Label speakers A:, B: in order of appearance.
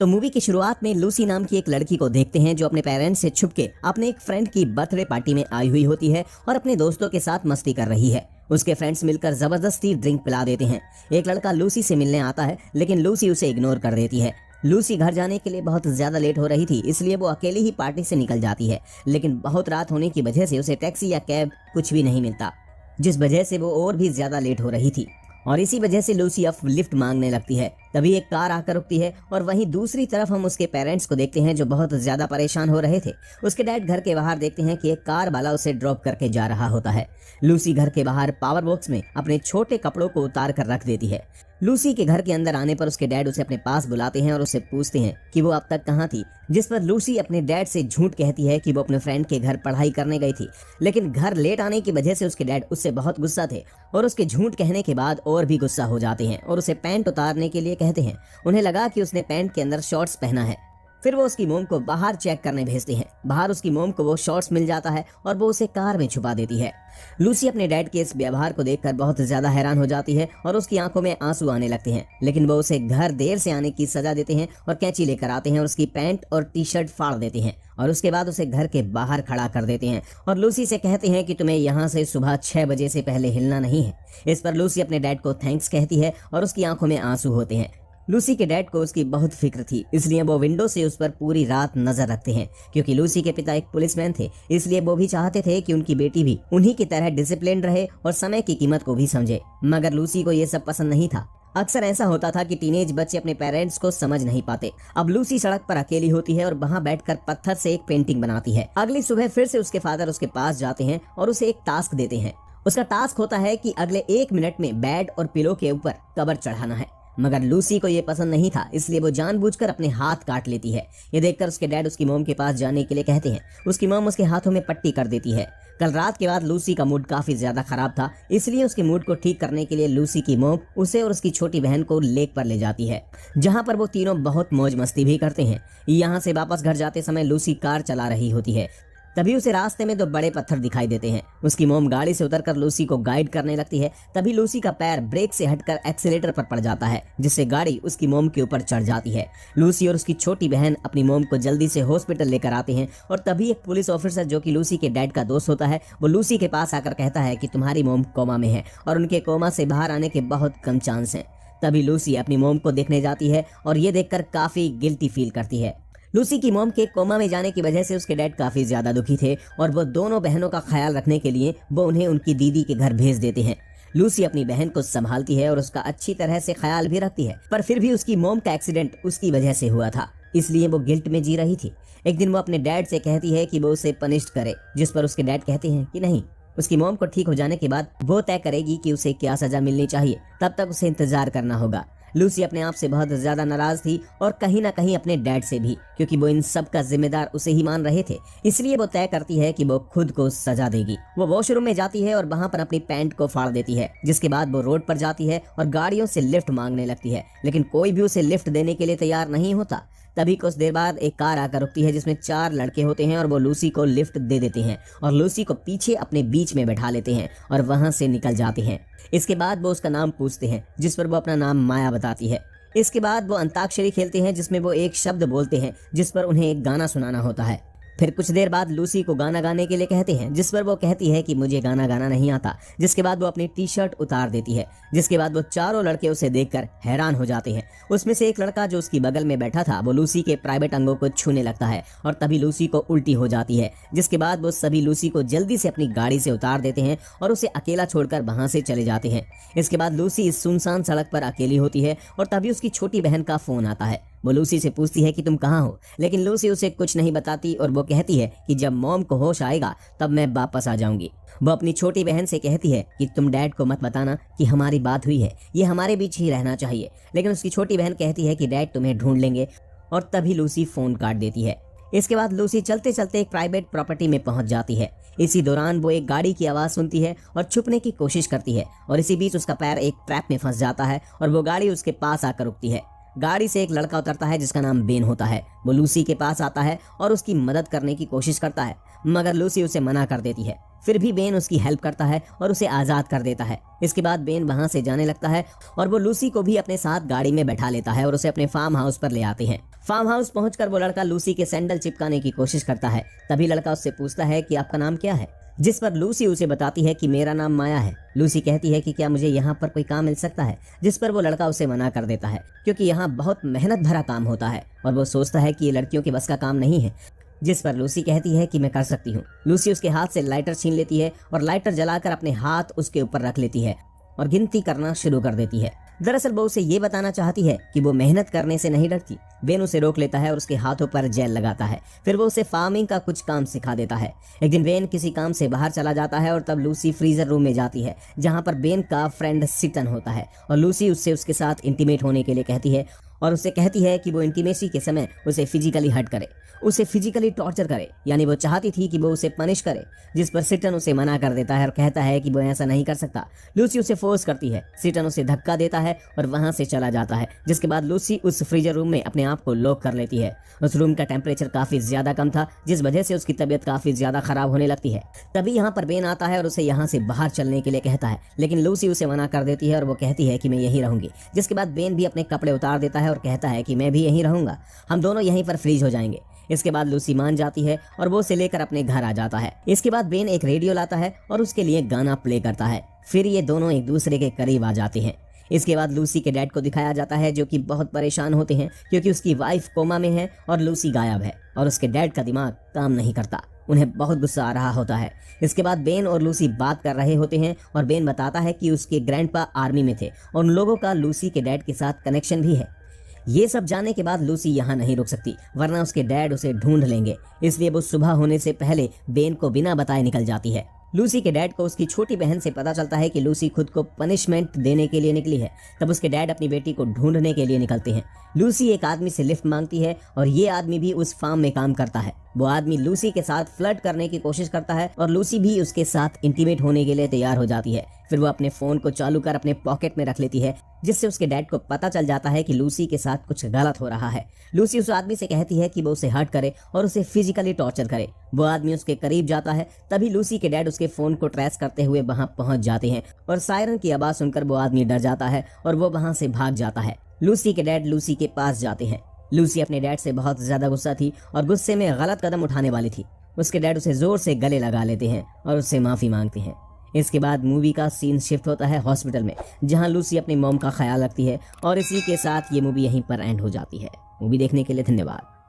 A: तो मूवी की शुरुआत में लूसी नाम की एक लड़की को देखते हैं जो अपने पेरेंट्स से छुप के अपने एक फ्रेंड की बर्थडे पार्टी में आई हुई होती है और अपने दोस्तों के साथ मस्ती कर रही है। उसके फ्रेंड्स मिलकर जबरदस्ती ड्रिंक पिला देते हैं। एक लड़का लूसी से मिलने आता है लेकिन लूसी उसे इग्नोर कर देती है। लूसी घर जाने के लिए बहुत ज्यादा लेट हो रही थी, इसलिए वो अकेली ही पार्टी से निकल जाती है, लेकिन बहुत रात होने की वजह से उसे टैक्सी या कैब कुछ भी नहीं मिलता, जिस वजह से वो और भी ज्यादा लेट हो रही थी और इसी वजह से लूसी अब लिफ्ट मांगने लगती है। तभी एक कार आकर रुकती है और वहीं दूसरी तरफ हम उसके पेरेंट्स को देखते हैं जो बहुत ज्यादा परेशान हो रहे थे। उसके डैड घर के बाहर देखते हैं कि एक कार वाला उसे ड्रॉप करके जा रहा होता है। लूसी घर के बाहर पावर बॉक्स में अपने छोटे कपड़ों को उतार कर रख देती है। लूसी के घर के अंदर आने पर उसके डैड उसे अपने पास बुलाते हैं और उससे पूछते हैं कि वो अब तक कहाँ थी, जिस पर लूसी अपने डैड से झूठ कहती है कि वो अपने फ्रेंड के घर पढ़ाई करने गई थी, लेकिन घर लेट आने की वजह से उसके डैड उससे बहुत गुस्सा थे और उसके झूठ कहने के बाद और भी गुस्सा हो जाते हैं और उसे पैंट उतारने के लिए कहते हैं। उन्हें लगा कि उसने पैंट के अंदर शॉर्ट्स पहना है। फिर वो उसकी मोम को बाहर चेक करने भेजते हैं। बाहर उसकी मोम को वो शॉर्ट्स मिल जाता है और वो उसे कार में छुपा देती है। लूसी अपने डैड के इस व्यवहार को देखकर बहुत ज्यादा हैरान हो जाती है और उसकी आंखों में आंसू आने लगते हैं, लेकिन वो उसे घर देर से आने की सजा देते हैं और कैंची लेकर आते हैं और उसकी पैंट और टी शर्ट फाड़ देते हैं और उसके बाद उसे घर के बाहर खड़ा कर देते हैं और लूसी से कहते हैं कि तुम्हें यहाँ से सुबह 6 बजे से पहले हिलना नहीं है। इस पर लूसी अपने डैड को थैंक्स कहती है और उसकी आंखों में आंसू होते हैं। लूसी के डैड को उसकी बहुत फिक्र थी, इसलिए वो विंडो से उस पर पूरी रात नजर रखते हैं। क्योंकि लूसी के पिता एक पुलिसमैन थे, इसलिए वो भी चाहते थे कि उनकी बेटी भी उन्हीं की तरह डिसिप्लिन रहे और समय की कीमत को भी समझे, मगर लूसी को ये सब पसंद नहीं था। अक्सर ऐसा होता था कि टीनेज बच्चे अपने पेरेंट्स को समझ नहीं पाते। अब लूसी सड़क पर अकेली होती है और वहाँ बैठकर पत्थर से एक पेंटिंग बनाती है। अगली सुबह फिर से उसके फादर उसके पास जाते हैं और उसे एक टास्क देते हैं। उसका टास्क होता है कि अगले 1 मिनट में बेड और पिलो के ऊपर कवर चढ़ाना है, मगर लूसी को ये पसंद नहीं था, इसलिए वो जानबूझकर अपने हाथ काट लेती है। ये देखकर उसके डैड उसकी मोम के पास जाने के लिए कहते हैं। उसकी मोम उसके हाथों में पट्टी कर देती है। कल रात के बाद लूसी का मूड काफी ज्यादा खराब था, इसलिए उसके मूड को ठीक करने के लिए लूसी की मोम उसे और उसकी छोटी बहन को लेक पर ले जाती है, जहाँ पर वो तीनों बहुत मौज मस्ती भी करते हैं। यहाँ से वापस घर जाते समय लूसी कार चला रही होती है। तभी उसे रास्ते में 2 बड़े पत्थर दिखाई देते हैं। उसकी मोम गाड़ी से उतरकर लूसी को गाइड करने लगती है। तभी लूसी का पैर ब्रेक से हटकर एक्सीलेटर पर पड़ जाता है, जिससे गाड़ी उसकी मोम के ऊपर चढ़ जाती है। लूसी और उसकी छोटी बहन अपनी मोम को जल्दी से हॉस्पिटल लेकर आते हैं और तभी एक पुलिस ऑफिसर जो कि लूसी के डैड का दोस्त होता है, वो लूसी के पास आकर कहता है कि तुम्हारी मोम कोमा में है और उनके कोमा से बाहर आने के बहुत कम चांस हैं। तभी लूसी अपनी मोम को देखने जाती है और ये देखकर काफी गिल्टी फील करती है। लूसी की मोम के कोमा में जाने की वजह से उसके डैड काफी ज्यादा दुखी थे और वो दोनों बहनों का ख्याल रखने के लिए वो उन्हें उनकी दीदी के घर भेज देते हैं। लूसी अपनी बहन को संभालती है और उसका अच्छी तरह से ख्याल भी रखती है, पर फिर भी उसकी मोम का एक्सीडेंट उसकी वजह से हुआ था, इसलिए वो गिल्ट में जी रही थी। एक दिन वो अपने डैड से कहती है कि वो उसे पनिश करे, जिस पर उसके डैड कहते हैं कि नहीं, उसकी मोम को ठीक हो जाने के बाद वो तय करेगी कि उसे क्या सजा मिलनी चाहिए, तब तक उसे इंतजार करना होगा। लूसी अपने आप से बहुत ज्यादा नाराज थी और कहीं ना कहीं अपने डैड से भी, क्योंकि वो इन सब का जिम्मेदार उसे ही मान रहे थे। इसलिए वो तय करती है कि वो खुद को सजा देगी। वो वॉशरूम में जाती है और वहाँ पर अपनी पैंट को फाड़ देती है, जिसके बाद वो रोड पर जाती है और गाड़ियों से लिफ्ट मांगने लगती है, लेकिन कोई भी उसे लिफ्ट देने के लिए तैयार नहीं होता। तभी कुछ देर बाद एक कार आकर रुकती है जिसमें 4 लड़के होते हैं और वो लूसी को लिफ्ट दे देते हैं और लूसी को पीछे अपने बीच में बैठा लेते हैं और वहां से निकल जाते हैं। इसके बाद वो उसका नाम पूछते हैं, जिस पर वो अपना नाम माया बताती है। इसके बाद वो अंताक्षरी खेलते हैं जिसमें वो एक शब्द बोलते हैं, जिस पर उन्हें एक गाना सुनाना होता है। फिर कुछ देर बाद लूसी को गाना गाने के लिए कहते हैं, जिस पर वो कहती है कि मुझे गाना गाना नहीं आता। जिसके बाद वो अपनी टी शर्ट उतार देती है, जिसके बाद वो चारों लड़के उसे देखकर हैरान हो जाते हैं। उसमें से एक लड़का जो उसकी बगल में बैठा था, वो लूसी के प्राइवेट अंगों को छूने लगता है और तभी लूसी को उल्टी हो जाती है। जिसके बाद वो सभी लूसी को जल्दी से अपनी गाड़ी से उतार देते हैं और उसे अकेला छोड़कर वहां से चले जाते हैं। इसके बाद लूसी इस सुनसान सड़क पर अकेली होती है और तभी उसकी छोटी बहन का फोन आता है। वो लूसी से पूछती है कि तुम कहाँ हो, लेकिन लूसी उसे कुछ नहीं बताती और वो कहती है कि जब मॉम को होश आएगा तब मैं वापस आ जाऊंगी। वो अपनी छोटी बहन से कहती है कि तुम डैड को मत बताना कि हमारी बात हुई है, ये हमारे बीच ही रहना चाहिए, लेकिन उसकी छोटी बहन कहती है कि डैड तुम्हें ढूंढ लेंगे और तभी लूसी फोन काट देती है। इसके बाद लूसी चलते चलते एक प्राइवेट प्रॉपर्टी में पहुंच जाती है। इसी दौरान वो एक गाड़ी की आवाज सुनती है और छुपने की कोशिश करती है और इसी बीच उसका पैर एक ट्रैप में फंस जाता है और वो गाड़ी उसके पास आकर रुकती है। गाड़ी से एक लड़का उतरता है जिसका नाम बेन होता है। वो लूसी के पास आता है और उसकी मदद करने की कोशिश करता है, मगर लूसी उसे मना कर देती है। फिर भी बेन उसकी हेल्प करता है और उसे आजाद कर देता है। इसके बाद बेन वहां से जाने लगता है और वो लूसी को भी अपने साथ गाड़ी में बैठा लेता है और उसे अपने फार्म हाउस पर ले आते हैं। फार्म हाउस पहुंचकर वो लड़का लूसी के सैंडल चिपकाने की कोशिश करता है। तभी लड़का उससे पूछता है कि आपका नाम क्या है, जिस पर लूसी उसे बताती है कि मेरा नाम माया है। लूसी कहती है कि क्या मुझे यहाँ पर कोई काम मिल सकता है, जिस पर वो लड़का उसे मना कर देता है क्योंकि यहाँ बहुत मेहनत भरा काम होता है और वो सोचता है कि ये लड़कियों के बस का काम नहीं है। जिस पर लूसी कहती है कि मैं कर सकती हूँ। लूसी उसके हाथ से लाइटर छीन लेती है और लाइटर जलाकर अपने हाथ उसके ऊपर रख लेती है और गिनती करना शुरू कर देती है। दरअसल वो उसे ये बताना चाहती है कि वो मेहनत करने से नहीं डरती। बेन उसे रोक लेता है और उसके हाथों पर जेल लगाता है। फिर वो उसे फार्मिंग का कुछ काम सिखा देता है। एक दिन बेन किसी काम से बाहर चला जाता है और तब लूसी फ्रीजर रूम में जाती है जहाँ पर बेन का फ्रेंड सिटन होता है और लूसी उससे उसके साथ इंटीमेट होने के लिए कहती है और उसे कहती है कि वो इंटीमेसी के समय उसे फिजिकली हर्ट करे, उसे फिजिकली टॉर्चर करे। यानी वो चाहती थी कि वो उसे पनिश करे, जिस पर सिटन उसे मना कर देता है और कहता है कि वो ऐसा नहीं कर सकता। लूसी उसे फोर्स करती है। सिटन उसे धक्का देता है और वहां से चला जाता है, जिसके बाद लूसी उस फ्रीजर रूम में अपने आप को लॉक कर लेती है। उस रूम का टेम्परेचर काफी ज्यादा कम था, जिस वजह से उसकी तबीयत काफी ज्यादा खराब होने लगती है। तभी यहाँ पर बेन आता है और उसे यहाँ से बाहर चलने के लिए कहता है, लेकिन लूसी उसे मना कर देती है और वो कहती है कि मैं यहीं रहूंगी। जिसके बाद बेन भी अपने कपड़े उतार देता है और कहता है कि मैं भी यहीं रहूंगा, हम दोनों यहीं पर फ्रीज हो जाएंगे। इसके बाद लूसी मान जाती है और वो उसे लेकर अपने घर आ जाता है। इसके बाद बेन एक रेडियो लाता है और उसके लिए गाना प्ले करता है। फिर ये दोनों एक दूसरे के करीब आ जाते हैं। इसके बाद लूसी के डैड को दिखाया जाता है जो कि बहुत परेशान होते हैं क्योंकि उसकी वाइफ कोमा में है और लूसी गायब है और उसके डैड का दिमाग काम नहीं करता। उन्हें बहुत गुस्सा आ रहा होता है। इसके बाद बेन और लूसी बात कर रहे होते हैं और बेन बताता है कि उसके ग्रैंडपा आर्मी में थे और उन लोगों का लूसी के डैड के साथ कनेक्शन भी है। ये सब जानने के बाद लूसी यहाँ नहीं रुक सकती, वरना उसके डैड उसे ढूंढ लेंगे। इसलिए वो सुबह होने से पहले बेन को बिना बताए निकल जाती है। लूसी के डैड को उसकी छोटी बहन से पता चलता है कि लूसी खुद को पनिशमेंट देने के लिए निकली है। तब उसके डैड अपनी बेटी को ढूंढने के लिए निकलते हैं। लूसी एक आदमी से लिफ्ट मांगती है और ये आदमी भी उस फार्म में काम करता है। वो आदमी लूसी के साथ फ्लर्ट करने की कोशिश करता है और लूसी भी उसके साथ इंटीमेट होने के लिए तैयार हो जाती है। फिर वो अपने फोन को चालू कर अपने पॉकेट में रख लेती है, जिससे उसके डैड को पता चल जाता है कि लूसी के साथ कुछ गलत हो रहा है। लूसी उस आदमी से कहती है कि वो उसे हर्ट करे और उसे फिजिकली टॉर्चर करे। वो आदमी उसके करीब जाता है। तभी लूसी के डैड उसके फोन को ट्रेस करते हुए वहां पहुंच जाते हैं और सायरन की आवाज सुनकर वो आदमी डर जाता है और वो वहां से भाग जाता है। लूसी के डैड लूसी के पास जाते हैं। लूसी अपने डैड से बहुत ज्यादा गुस्सा थी और गुस्से में गलत कदम उठाने वाली थी। उसके डैड उसे जोर से गले लगा लेते हैं और उससे माफी मांगते हैं। इसके बाद मूवी का सीन शिफ्ट होता है हॉस्पिटल में, जहां लूसी अपनी मॉम का ख्याल रखती है और इसी के साथ ये मूवी यहीं पर एंड हो जाती है। मूवी देखने के लिए धन्यवाद।